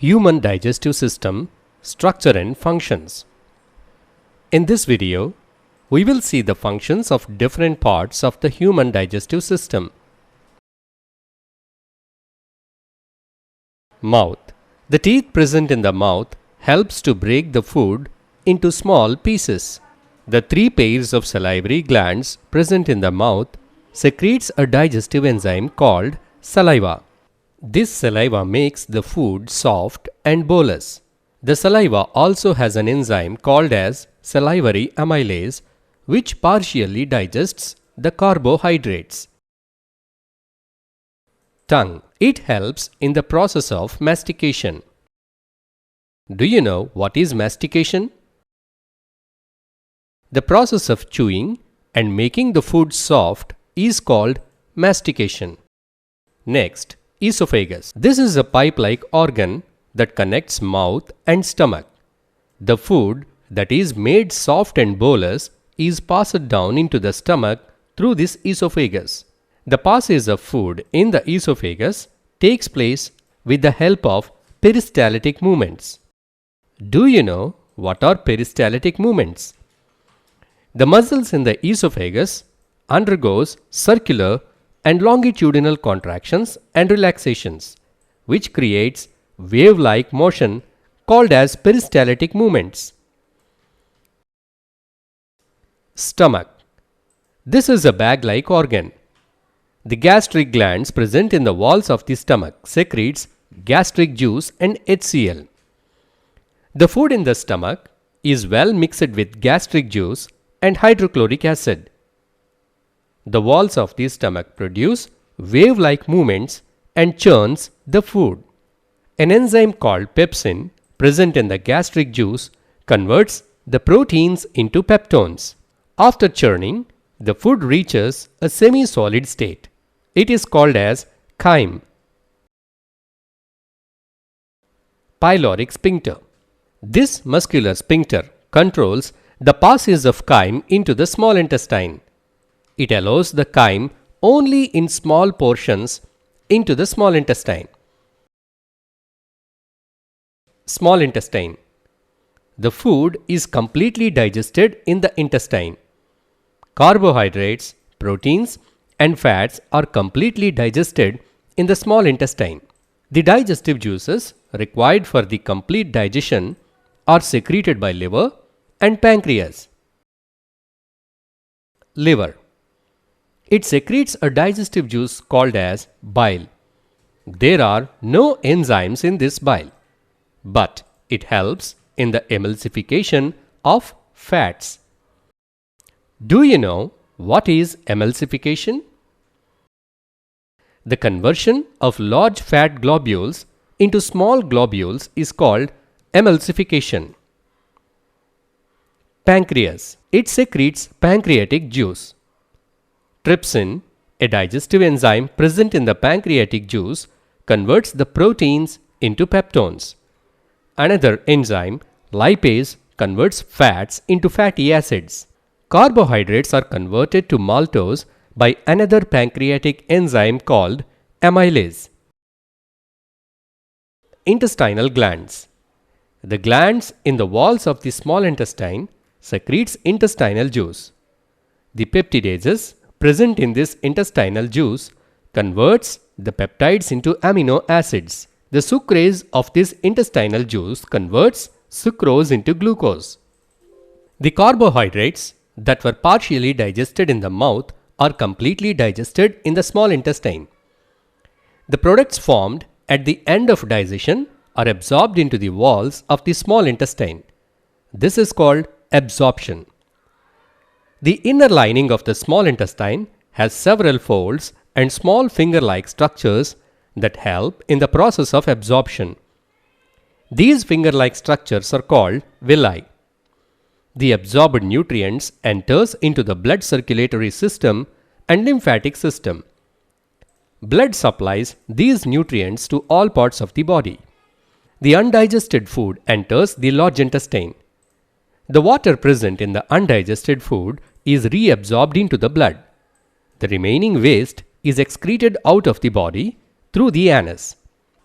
Human digestive system, structure and functions. In this video, we will see the functions of different parts of the human digestive system. Mouth. The teeth present in the mouth helps to break the food into small pieces. The three pairs of salivary glands present in the mouth secretes a digestive enzyme called saliva. This saliva makes the food soft and bolus. The saliva also has an enzyme called as salivary amylase, which partially digests the carbohydrates. Tongue. It helps in the process of mastication. Do you know what is mastication? The process of chewing and making the food soft is called mastication. Next, esophagus. This is a pipe-like organ that connects mouth and stomach. The food that is made soft and bolus is passed down into the stomach through this esophagus. The passage of food in the esophagus takes place with the help of peristaltic movements. Do you know what are peristaltic movements? The muscles in the esophagus undergoes circular and longitudinal contractions and relaxations, which creates wave-like motion called as peristaltic movements. Stomach. This is a bag-like organ. The gastric glands present in the walls of the stomach secretes gastric juice and HCl. The food in the stomach is well mixed with gastric juice and hydrochloric acid. The walls of the stomach produce wave-like movements and churns the food. An enzyme called pepsin present in the gastric juice converts the proteins into peptones. After churning, the food reaches a semi-solid state. It is called as chyme. Pyloric sphincter. This muscular sphincter controls the passage of chyme into the small intestine. It allows the chyme only in small portions into the small intestine. Small intestine. The food is completely digested in the intestine. Carbohydrates, proteins, and fats are completely digested in the small intestine. The digestive juices required for the complete digestion are secreted by liver and pancreas. Liver. It secretes a digestive juice called as bile. There are no enzymes in this bile, but it helps in the emulsification of fats. Do you know what is emulsification? The conversion of large fat globules into small globules is called emulsification. Pancreas. It secretes pancreatic juice. Trypsin, a digestive enzyme present in the pancreatic juice, converts the proteins into peptones. Another enzyme, lipase, converts fats into fatty acids. Carbohydrates are converted to maltose by another pancreatic enzyme called amylase. Intestinal glands. The glands in the walls of the small intestine secretes intestinal juice. The peptidases present in this intestinal juice converts the peptides into amino acids. The sucrase of this intestinal juice converts sucrose into glucose. The carbohydrates that were partially digested in the mouth are completely digested in the small intestine. The products formed at the end of digestion are absorbed into the walls of the small intestine. This is called absorption. The inner lining of the small intestine has several folds and small finger-like structures that help in the process of absorption. These finger-like structures are called villi. The absorbed nutrients enters into the blood circulatory system and lymphatic system. Blood supplies these nutrients to all parts of the body. The undigested food enters the large intestine. The water present in the undigested food is reabsorbed into the blood. The remaining waste is excreted out of the body through the anus.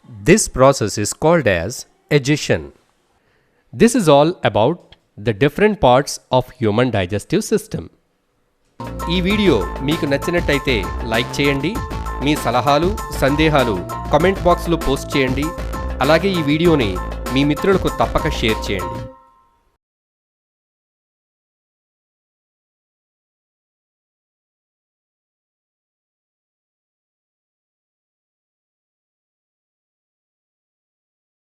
This process is called as digestion. This is all about the different parts of human digestive system. ఈ video మీకు నచ్చినట్టయితే like చేయండి. మీ సలహాలు సందేహాలు comment బాక్స్లో post చేయండి. అలాగే ఈ వీడియోని మీ మిత్రులకు తప్పక షేర్ చేయండి.